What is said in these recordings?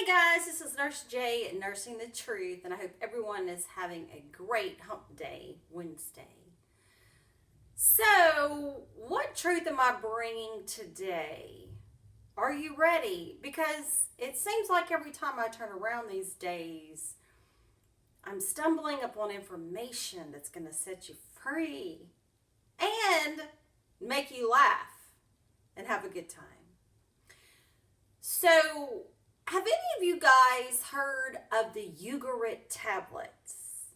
guys, this is Nurse J at Nursing the Truth, and I hope everyone is having a great Hump Day Wednesday. So, what truth am I bringing today? Are you ready? Because it seems like every time I turn around these days, I'm stumbling upon information that's going to set you free and make you laugh and have a good time. So, have any of you guys heard of the Ugarit tablets?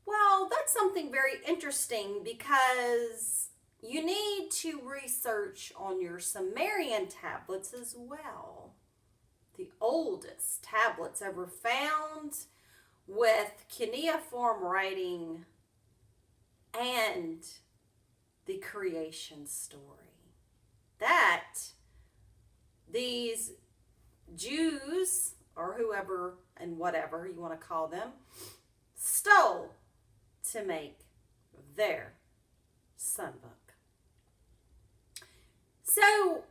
Well, that's something very interesting because you need to research on your Sumerian tablets as well. The oldest tablets ever found with cuneiform writing and the creation story. That these Jews, or whoever and whatever you want to call them, stole to make their sunbook. So,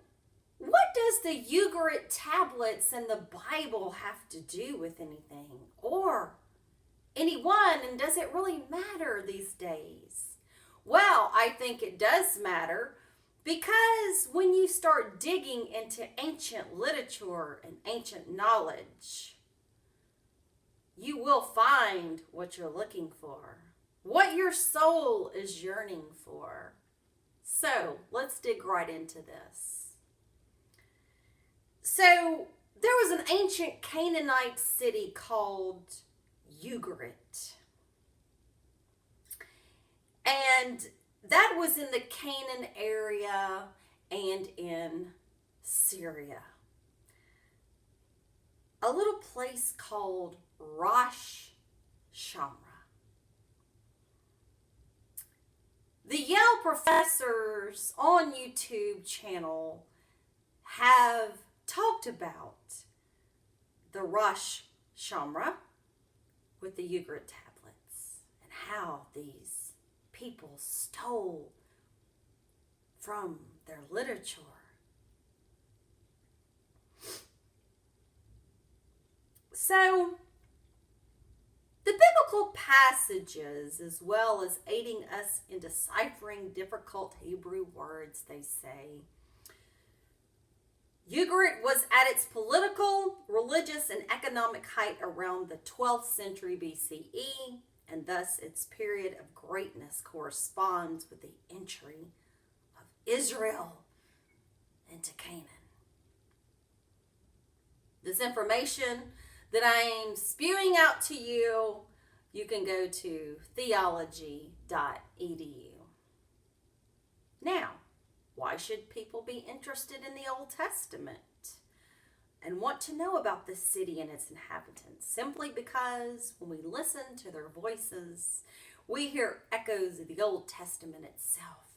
what does the Ugarit tablets and the Bible have to do with anything or anyone, and does it really matter these days? Well, I think it does matter. Because when you start digging into ancient literature and ancient knowledge, you will find what you're looking for, what your soul is yearning for. So let's dig right into this. So there was an ancient Canaanite city called Ugarit. And that was in the Canaan area and in Syria. A little place called Rosh Shamra. The Yale professors on YouTube channel have talked about the Rosh Shamra with the Ugarit tablets and how these people stole from their literature. So, the biblical passages, as well as aiding us in deciphering difficult Hebrew words, they say, Ugarit was at its political, religious, and economic height around the 12th century BCE, and thus its period of greatness corresponds with the entry of Israel into Canaan. This information that I'm spewing out to you, you can go to theology.edu. Now, why should people be interested in the Old Testament and want to know about this city and its inhabitants? Simply because when we listen to their voices, we hear echoes of the Old Testament itself.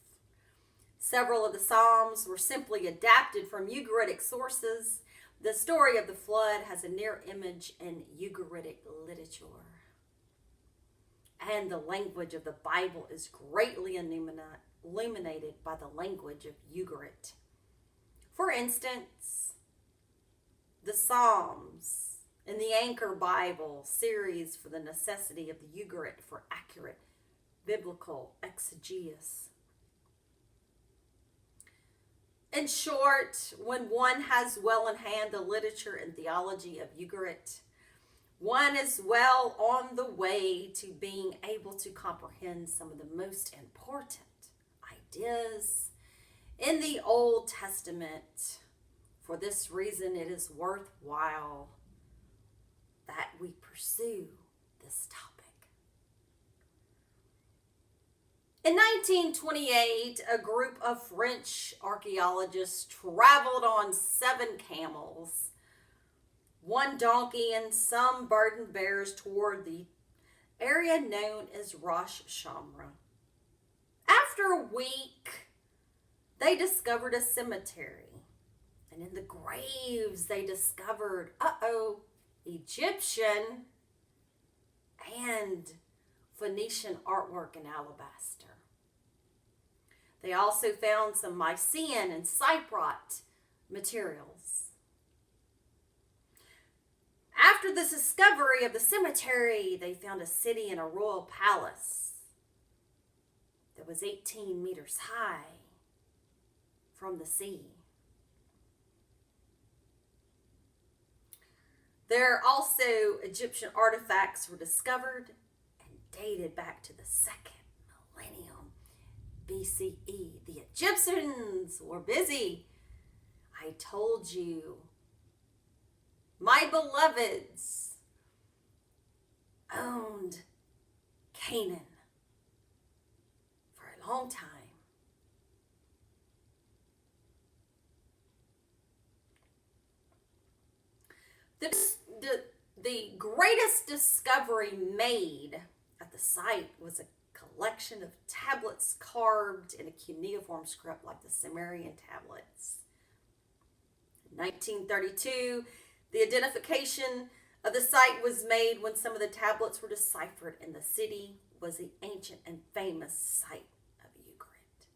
Several of the Psalms were simply adapted from Ugaritic sources. The story of the flood has a near image in Ugaritic literature. And the language of the Bible is greatly illuminated by the language of Ugarit. For instance, the Psalms in the Anchor Bible series for the necessity of the Ugarit for accurate biblical exegesis. In short, when one has well in hand the literature and theology of Ugarit, one is well on the way to being able to comprehend some of the most important ideas in the Old Testament. For this reason, it is worthwhile that we pursue this topic. In 1928, a group of French archaeologists traveled on 7 camels, 1 donkey, and some burden bearers toward the area known as Rosh Shamra. After a week, they discovered a cemetery. And in the graves, they discovered, Egyptian and Phoenician artwork in alabaster. They also found some Mycenaean and Cypriot materials. After the discovery of the cemetery, they found a city and a royal palace that was 18 meters high from the sea. There also Egyptian artifacts were discovered and dated back to the 2nd millennium BCE. The Egyptians were busy. I told you. My beloveds owned Canaan for a long time. The greatest discovery made at the site was a collection of tablets carved in a cuneiform script like the Sumerian tablets. In 1932, the identification of the site was made when some of the tablets were deciphered, and the city was the ancient and famous site of Ugarit.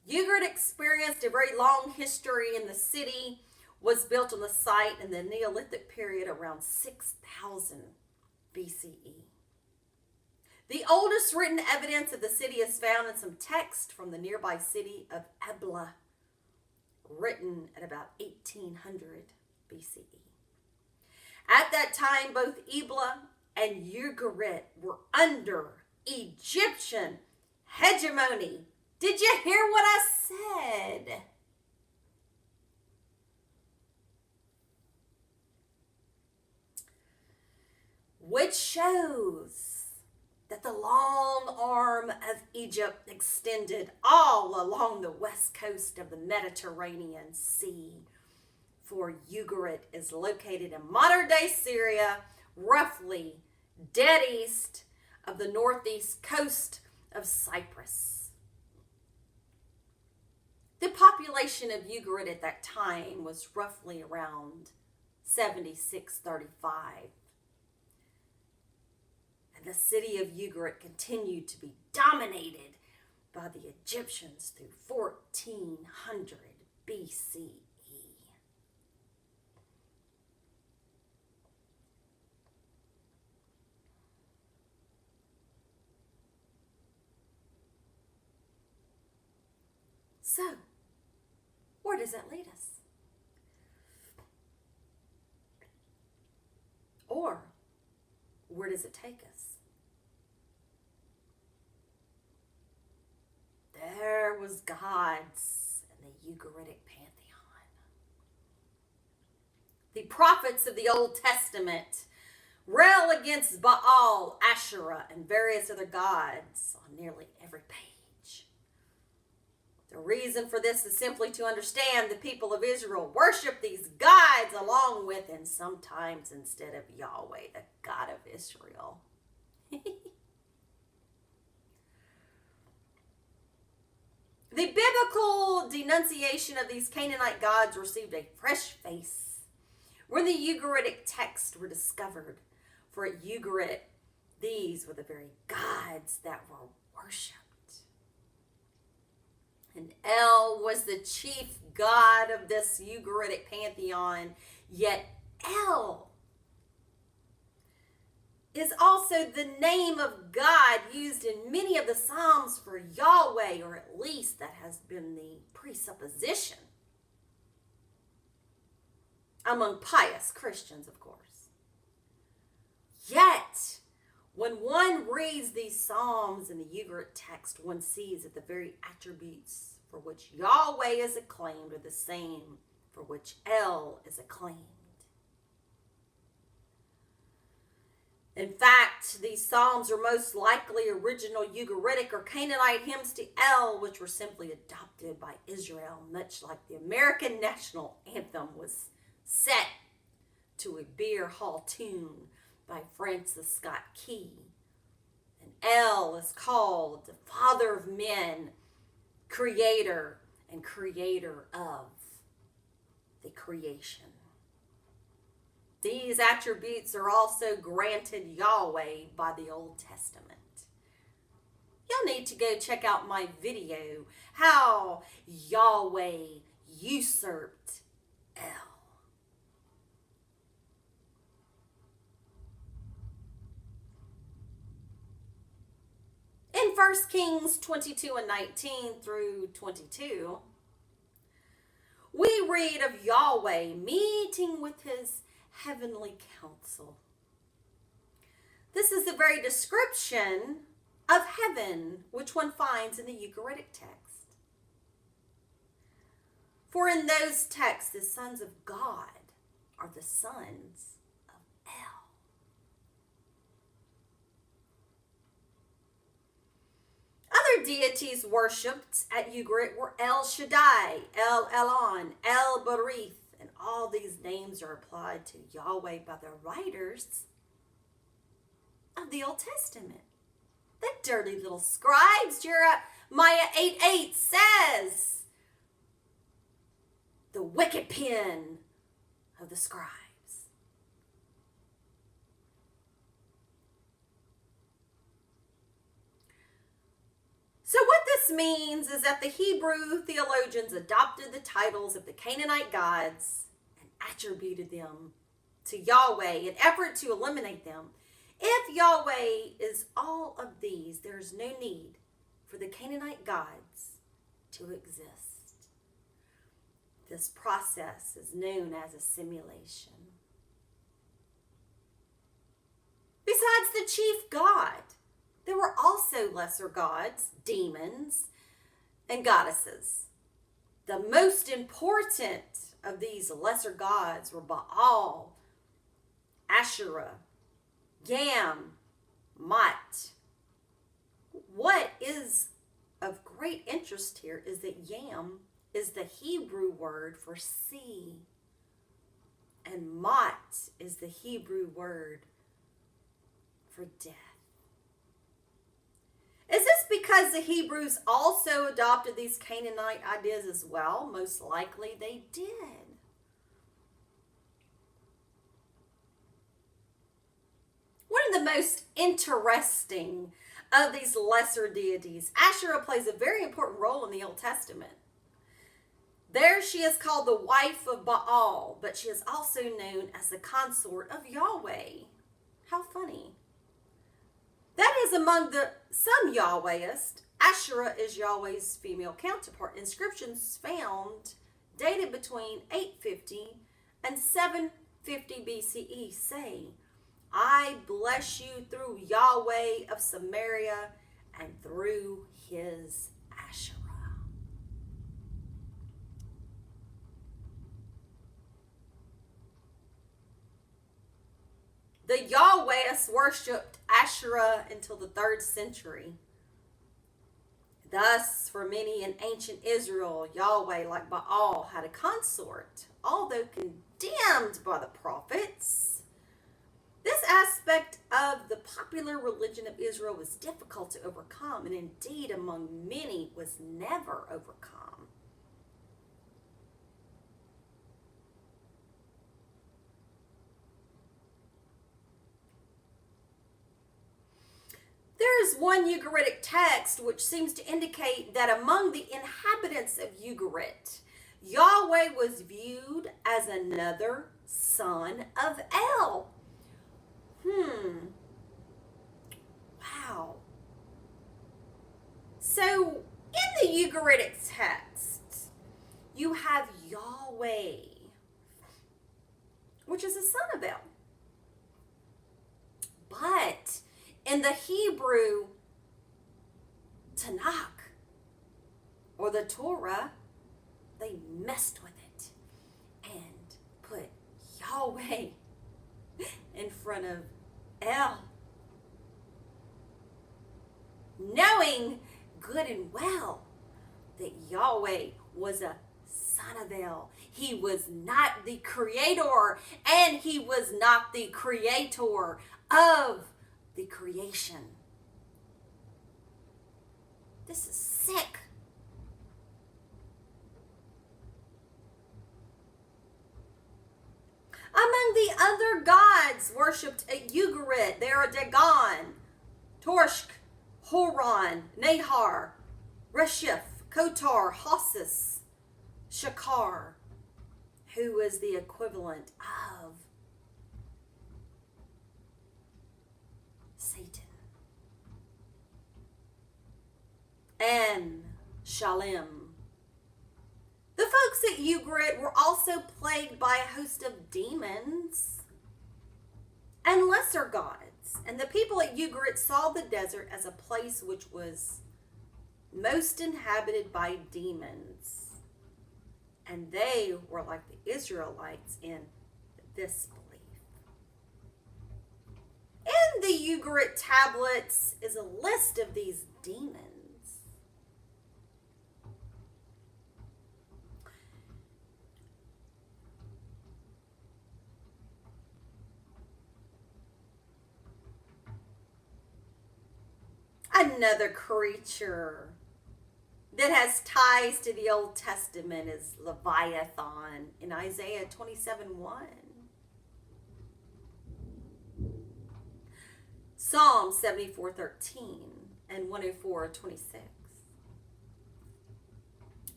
Ugarit experienced a very long history, and the city was built on the site in the Neolithic period around 6000 BCE. The oldest written evidence of the city is found in some text from the nearby city of Ebla, written at about 1800 BCE. At that time, both Ebla and Ugarit were under Egyptian hegemony. Did you hear what I said? Which shows that the long arm of Egypt extended all along the west coast of the Mediterranean Sea. For Ugarit is located in modern-day Syria, roughly dead east of the northeast coast of Cyprus. The population of Ugarit at that time was roughly around 7635. And the city of Ugarit continued to be dominated by the Egyptians through 1400 BCE. So, where does that lead us? Or, where does it take us? There was gods in the Ugaritic pantheon. The prophets of the Old Testament rail against Baal, Asherah, and various other gods on nearly every page. The reason for this is simply to understand the people of Israel worship these gods along with, and sometimes instead of Yahweh, the God of Israel. The biblical denunciation of these Canaanite gods received a fresh face when the Ugaritic texts were discovered. For at Ugarit, these were the very gods that were worshipped. And El was the chief god of this Ugaritic pantheon, yet El is also the name of God used in many of the Psalms for Yahweh, or at least that has been the presupposition among pious Christians, of course. Yet, when one reads these Psalms in the Ugarit text, one sees that the very attributes for which Yahweh is acclaimed are the same for which El is acclaimed. In fact, these psalms are most likely original Ugaritic or Canaanite hymns to El, which were simply adopted by Israel, much like the American national anthem was set to a beer hall tune by Francis Scott Key. And El is called the Father of men, Creator, and Creator of the creation. These attributes are also granted Yahweh by the Old Testament. You'll need to go check out my video, How Yahweh usurped El. In 1 Kings 22 and 19 through 22, we read of Yahweh meeting with his heavenly council. This is the very description of heaven which one finds in the Ugaritic text. For in those texts, the sons of God are the sons of El. Other deities worshipped at Ugarit were El Shaddai, El Elon, El Barith, and all these names are applied to Yahweh by the writers of the Old Testament. The dirty little scribes. Jeremiah 8:8 says, the wicked pen of the scribes. So what this means is that the Hebrew theologians adopted the titles of the Canaanite gods and attributed them to Yahweh in effort to eliminate them. If Yahweh is all of these, there is no need for the Canaanite gods to exist. This process is known as assimilation. Besides the chief god, there were also lesser gods, demons, and goddesses. The most important of these lesser gods were Baal, Asherah, Yam, Mot. What is of great interest here is that Yam is the Hebrew word for sea, and Mot is the Hebrew word for death. Is this because the Hebrews also adopted these Canaanite ideas as well? Most likely they did. One of the most interesting of these lesser deities, Asherah plays a very important role in the Old Testament. There she is called the wife of Baal, but she is also known as the consort of Yahweh. How funny. That is among some Yahwehists. Asherah is Yahweh's female counterpart. Inscriptions found dated between 850 and 750 BCE say, I bless you through Yahweh of Samaria and through his Asherah. The Yahwehists worshipped Asherah until the 3rd century. Thus, for many in ancient Israel, Yahweh, like Baal, had a consort, although condemned by the prophets. This aspect of the popular religion of Israel was difficult to overcome, and indeed among many was never overcome. There is one Ugaritic text which seems to indicate that among the inhabitants of Ugarit, Yahweh was viewed as another son of El. Wow. So, in the Ugaritic text, you have Yahweh, which is a son of El. But in the Hebrew Tanakh, or the Torah, they messed with it and put Yahweh in front of El. Knowing good and well that Yahweh was a son of El. He was not the creator, and he was not the creator of the creation. This is sick. Among the other gods worshipped at Ugarit, there are Dagon, Torshk, Horon, Nahar, Resheph, Kotar, Hossus, Shakar, who is the equivalent of Satan, and Shalem. The folks at Ugarit were also plagued by a host of demons and lesser gods. And the people at Ugarit saw the desert as a place which was most inhabited by demons. And they were like the Israelites in this belief. In the Ugarit tablets is a list of these demons. Another creature that has ties to the Old Testament is Leviathan in Isaiah 27:1. Psalm 74:13 and 104:26.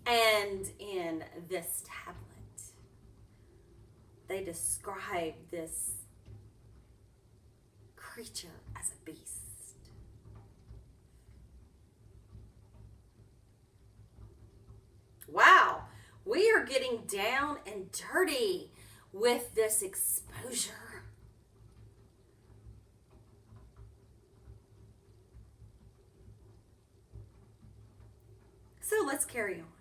And in this tablet, they describe this creature as a beast. Wow, we are getting down and dirty with this exposure. So let's carry on.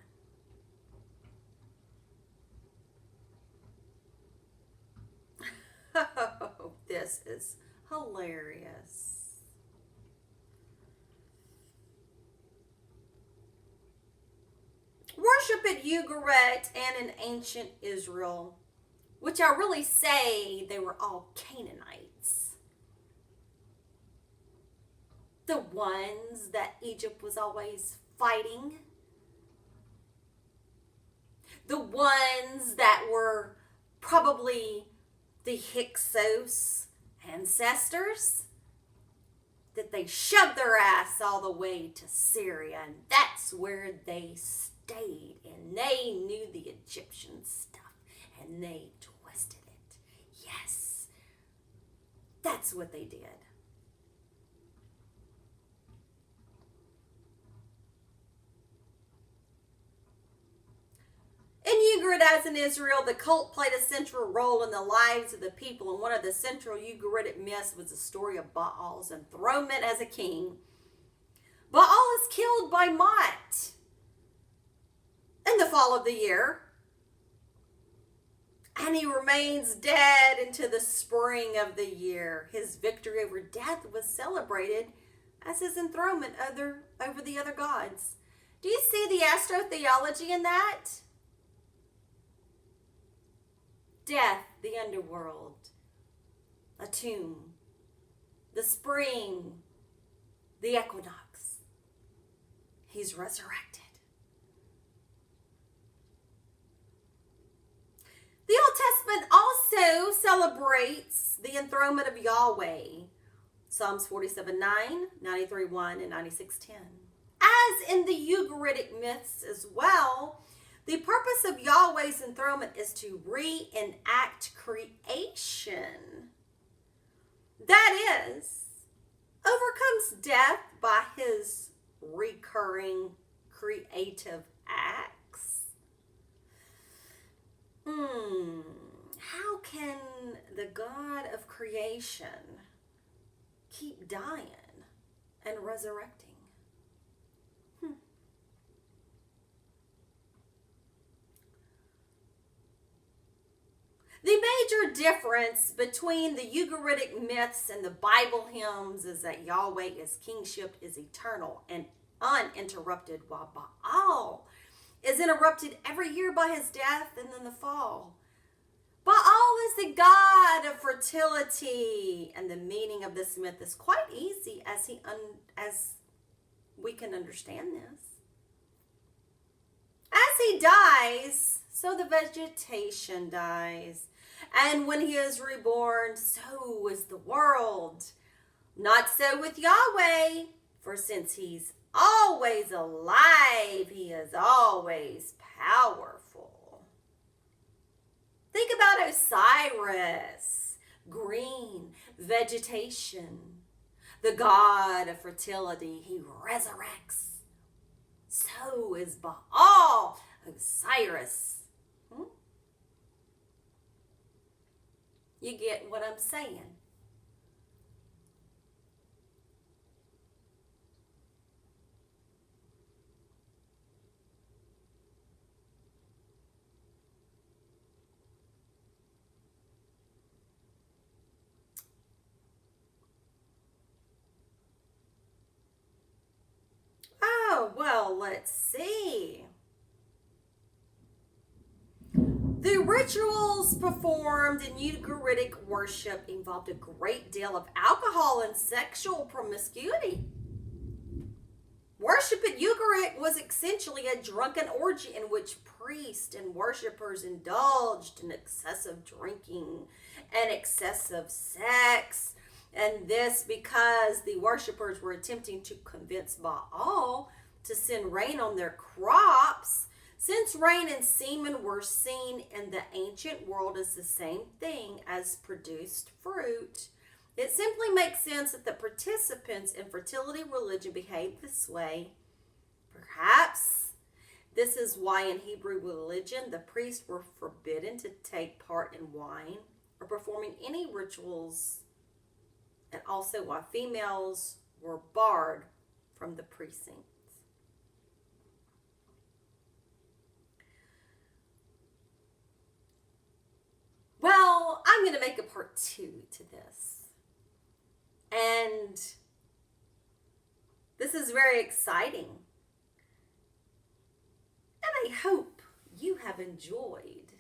Oh, this is hilarious. Worship at Ugarit and in ancient Israel, which I really say they were all Canaanites. The ones that Egypt was always fighting. The ones that were probably the Hyksos ancestors, that they shoved their ass all the way to Syria, and that's where they stayed, and they knew the Egyptian stuff, and they twisted it. Yes, that's what they did. In Ugarit, as in Israel, the cult played a central role in the lives of the people, and one of the central Ugaritic myths was the story of Baal's enthronement as a king. Baal is killed by Mot in the fall of the year, and he remains dead into the spring of the year. His victory over death was celebrated as his enthronement over the other gods. Do you see the astrotheology in that? Death, the underworld, a tomb, the spring, the equinox. He's resurrected. The Old Testament also celebrates the enthronement of Yahweh. Psalms 47:9, 93:1, and 96:10. As in the Ugaritic myths as well, the purpose of Yahweh's enthronement is to reenact creation. That is, overcomes death by his recurring creative acts. How can the God of creation keep dying and resurrecting? The major difference between the Ugaritic myths and the Bible hymns is that Yahweh's kingship is eternal and uninterrupted, while Baal is interrupted every year by his death and then the fall. Baal is the god of fertility, and the meaning of this myth is quite easy as we can understand this. As he dies, so the vegetation dies. And when he is reborn, so is the world. Not so with Yahweh, for since he's always alive, he is always powerful. Osiris, green vegetation, the god of fertility. He resurrects. So is Baal, Osiris. You get what I'm saying? Oh, well, let's see. The rituals performed in Ugaritic worship involved a great deal of alcohol and sexual promiscuity. Worship at Ugarit was essentially a drunken orgy in which priests and worshippers indulged in excessive drinking and excessive sex. And this because the worshippers were attempting to convince Baal to send rain on their crops. Since rain and semen were seen in the ancient world as the same thing as produced fruit, it simply makes sense that the participants in fertility religion behaved this way. Perhaps this is why in Hebrew religion the priests were forbidden to take part in wine or performing any rituals, and also why females were barred from the precincts. Well, I'm going to make a part 2 to this. And this is very exciting. And I hope you have enjoyed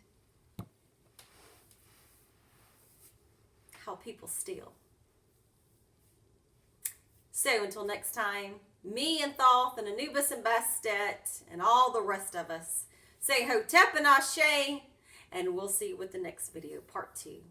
how people steal. So until next time, me and Thoth and Anubis and Bastet and all the rest of us say Hotep and Ashe, and we'll see you with the next video, part 2.